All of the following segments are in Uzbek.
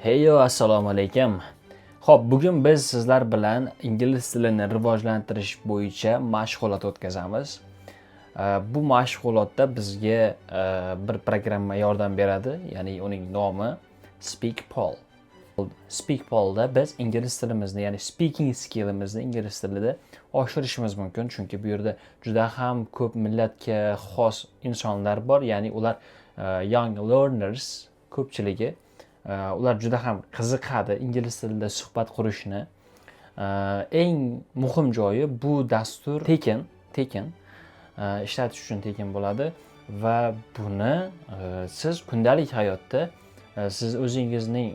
Heyo, assalomu alaykum. Xo'p, bugun biz sizlar bilan ingliz tilini rivojlantirish bo'yicha mashg'ulot o'tkazamiz. Bu mashg'ulotda bizga bir programma yordam beradi, ya'ni uning nomi SpeakPol. SpeakPolda biz ingliz tilimizni, ya'ni speaking skillimizni ingliz tilida oshirishimiz mumkin, chunki bu yerda juda ham ko'p millatga xos insonlar bor, ya'ni ular young learners ko'pchiligi. Ular juda ham qiziqadi ingliz tilida suhbat qurishni. Eng muhim joyi bu dastur tekin ishlatish uchun tekin bo'ladi va buni siz kundalik hayotda siz o'zingizning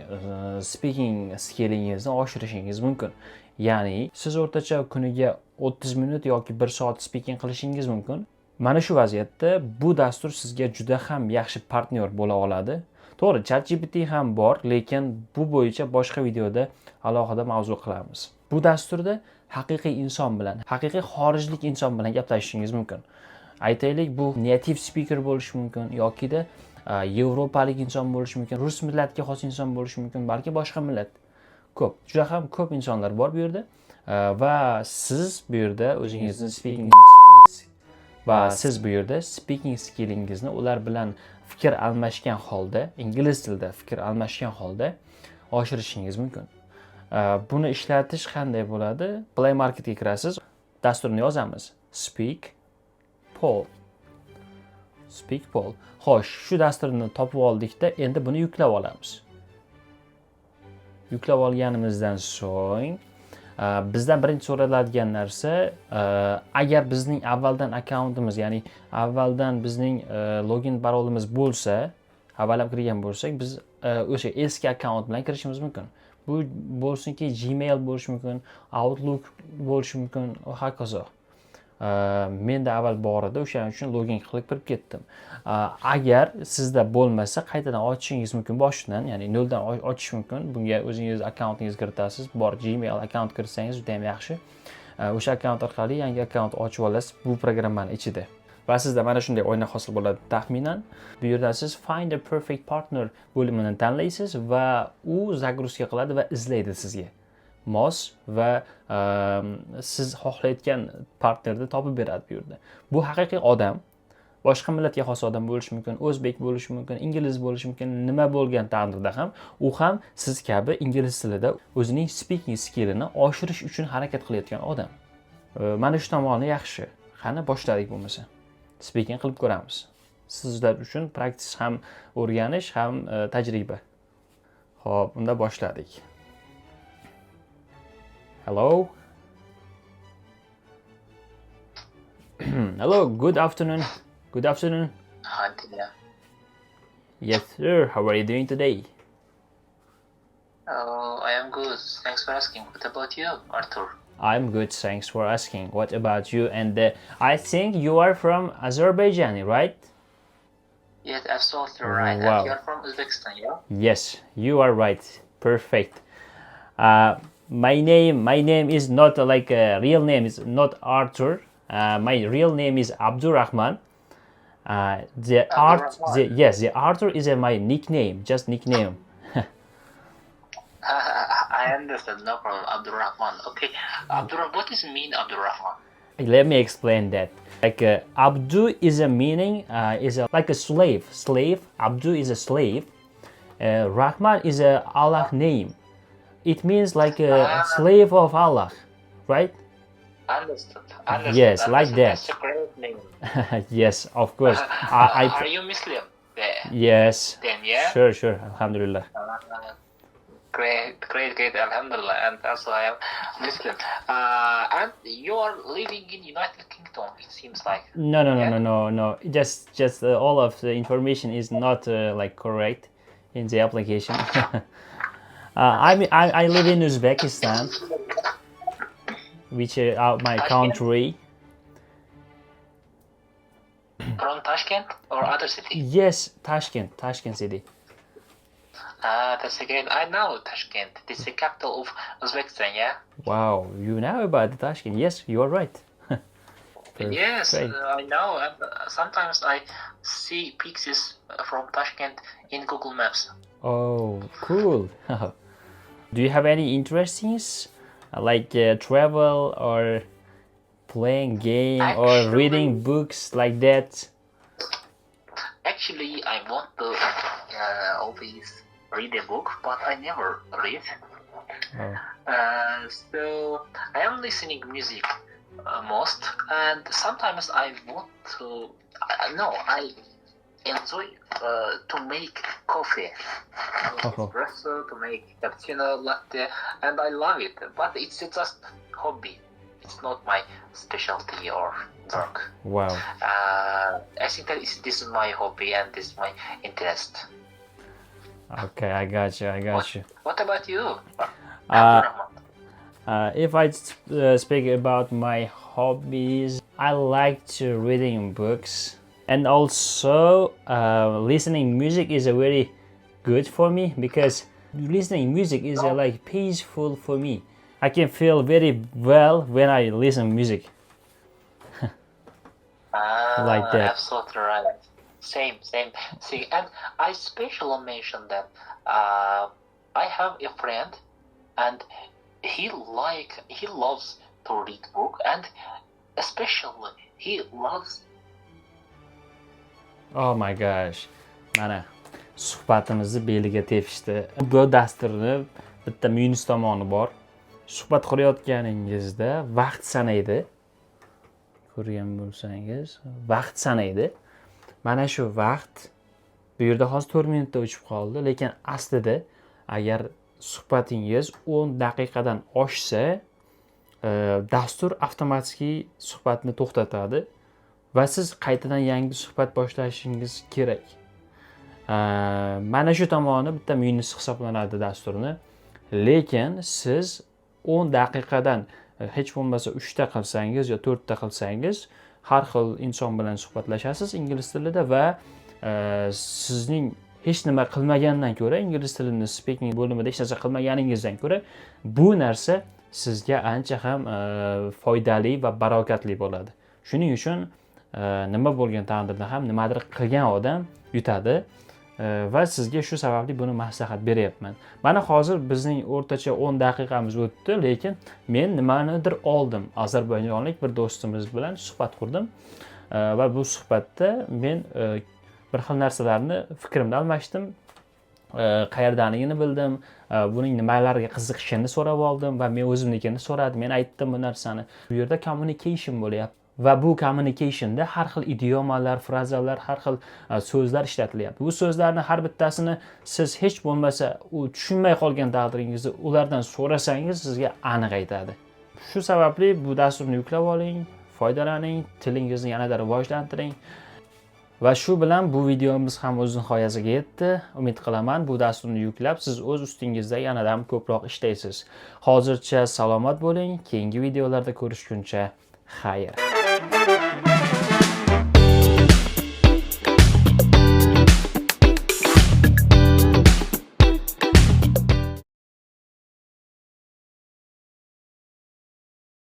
speaking skillingizni oshirishingiz mumkin. Ya'ni siz o'rtacha kuniga 30 minut yoki 1 soat speaking qilishingiz mumkin. Mana shu vaziyatda bu dastur sizga juda ham yaxshi partnyor bo'la oladi. To'g'ri, ChatGPT ham bor, lekin bu bo'yicha boshqa videoda alohida mavzu qilamiz. Bu dasturda haqiqiy inson bilan, haqiqiy xorijlik inson bilan gaplashishingiz mumkin. Aytaylik, bu native speaker bo'lishi mumkin yoki-da yevropalik inson bo'lishi mumkin, rus millatiga xos inson bo'lishi mumkin, balki boshqa millat. Ko'p, juda ham ko'p insonlar bor bu yerda va siz bu yerda o'zingizni speaking skillingizni ular bilan fikr almashgan holda, ingliz tilida fikr almashgan holda oshirishingiz mumkin. Buni ishlatish qanday bo'ladi? Play Marketga kirasiz, dasturni yozamiz. SpeakPol. Xo'sh, shu dasturni topib oldikda, endi buni yuklab olamiz. Yuklab olganimizdan so'ng bizdan birinchi so'raladigan narsa, agar bizning avvaldan akkauntimiz, ya'ni avvaldan bizning login parolimiz bo'lsa, avvalab kirgan bo'lsak, biz o'sha eski akkaunt bilan kirishimiz mumkin. Bu bo'lsinki Gmail bo'lishi mumkin, Outlook bo'lishi mumkin va hokazo. Menda avval bor edi, o'shaning uchun login qilib kirib ketdim. Agar sizda bo'lmasa, qaytadan ochishingiz mumkin boshdan, ya'ni noldan ochish mumkin. Bunga o'zingiz akkauntingizni kiritasiz. Bor Gmail akkaunt kiritsangiz juda ham yaxshi. O'sha akkaunt orqali yangi akkaunt ochib olasiz bu programmaning ichida. Va sizda mana shunday o'yin hosil bo'ladi taxminan. Bu yerda siz Find a Perfect Partner bo'limini tanlaysiz va u zagruzka qiladi va izlaydi sizga mos va siz xohlayotgan partnerni topib beradi bu yerda. Bu haqiqiy odam, boshqa millatga xos odam bo'lishi mumkin, o'zbek bo'lishi mumkin, ingliz bo'lishi mumkin, nima bo'lgan taqdirda ham u ham siz kabi ingliz tilida o'zining speaking skillini oshirish uchun harakat qilayotgan odam. Mana shu tomoni yaxshi. Qani boshladik bo'lmasa. Speaking qilib ko'ramiz. Sizlar uchun praktis ham o'rganish, ham tajriba. Xo'p, unda boshladik. Hello. Hello, good afternoon. Good afternoon. Hi there. Yes, sir. How are you doing today? Oh, I am good. Thanks for asking. What about you, Arthur? I'm good, thanks for asking. What about you? And I think you are from Azerbaijan, right? Yes, absolutely right. Wow. And you're from Uzbekistan, yeah? Yes, you are right. Perfect. My name is not like a real name. It's not Arthur. My real name is Abdurrahman. The Arthur is my nickname, just nickname. I understand. No problem. Abdurrahman. Okay. Abdurrahman. What does it mean, Abdurrahman? Let me explain that. Like Abdu is a meaning like a slave. Abdu is a slave. Rahman is a Allah name. It means like a slave of Allah, right? Understood. Yes, like that. That's a great name. Yes, of course. Are you Muslim? Yes. Then, yeah? Sure. Alhamdulillah. Great. Alhamdulillah. And also I am Muslim. And you are living in United Kingdom, it seems like. No. Just all of the information is not like correct in the application. I live in Uzbekistan, which is my country. From Tashkent or other city? Yes, Tashkent city. That's great. I know Tashkent. This is the capital of Uzbekistan, yeah? Wow, you know about Tashkent. Yes, you are right. Yes, Great. I know. And sometimes I see pictures from Tashkent in Google Maps. Oh, cool. Do you have any interests like travel or playing game or reading books like that? Actually, I want to always read a book, but I never read. Oh. So I am listening music most, and sometimes I want to. No, I enjoy to make coffee, espresso, to make cappuccino, latte, and I love it. But it's just hobby. It's not my specialty or work. Wow. I think that this is my hobby and this is my interest. Okay, I got you. What about you? If I speak about my hobbies, I like to reading books, and also listening music is a very good for me, because listening music is like peaceful for me. I can feel very well when I listen music. Like that. Absolutely right. Same. See, and I specially mentioned that I have a friend, and he loves to read book, and especially he loves. Oh my gosh. Mana suhbatimizni beliga tepishdi. Bu dasturni bitta minus tomoni bor. Suhbat qurayotganingizda vaqt sanaydi. Ko'rgan bo'lsangiz, vaqt sanaydi. Mana shu vaqt bu yerda hozir 4 minutda o'chib qoldi, lekin aslida agar suhbatingiz 10 daqiqadan oshsa, dastur avtomatik suhbatni to'xtatadi va siz qaytadan yangi suhbat boshlashingiz kerak. Mana shu tomoni bitta minus hisoblanadi dasturni. Lekin siz 10 daqiqadan hech bo'lmasa 3 ta qilsangiz yo 4 ta qilsangiz, har xil inson bilan suhbatlashasiz ingliz tilida va sizning hech nima qilmagandan ko'ra, ingliz tilini speaking bo'limida hech narsa qilmaganingizdan ko'ra, bu narsa sizga ancha ham foydali va barokatli bo'ladi. Shuning uchun nima bo'lgan taqdirda ham nimadir qilgan odam yutadi. Va sizga shu sababli buni maslahat beryapman. Mana hozir bizning o'rtacha 10 daqiqamiz o'tdi, lekin men nimanidir oldim. Ozarbayjonlik bir do'stimiz bilan suhbat qurdim va bu suhbatda men bir xil narsalarni fikrimni almashdim. Qayerdanligini bildim, buning nimalarga qiziqishini so'rab oldim va men o'zimnikini so'radi. Men aytdim bu narsani. Bu yerda communication bo'lyapti. Va bu communicationda har xil idiomalar, frazalar, har xil so'zlar ishlatilyapti. Bu so'zlarni har bittasini siz hech bo'lmasa tushunmay qolgan taqdiringizda ulardan so'rasangiz sizga aniq aytadi. Shu sababli bu dasturni yuklab oling, foydalaning, tilingizni yanada rivojlantiring. Va shu bilan bu videomiz ham o'z nihoyasiga yetdi. Umid qilaman bu dasturni yuklab siz o'z ustingizda yanada ham ko'proq ishlaysiz. Hozircha salomat bo'ling. Keyingi videolarda ko'rishguncha xayr.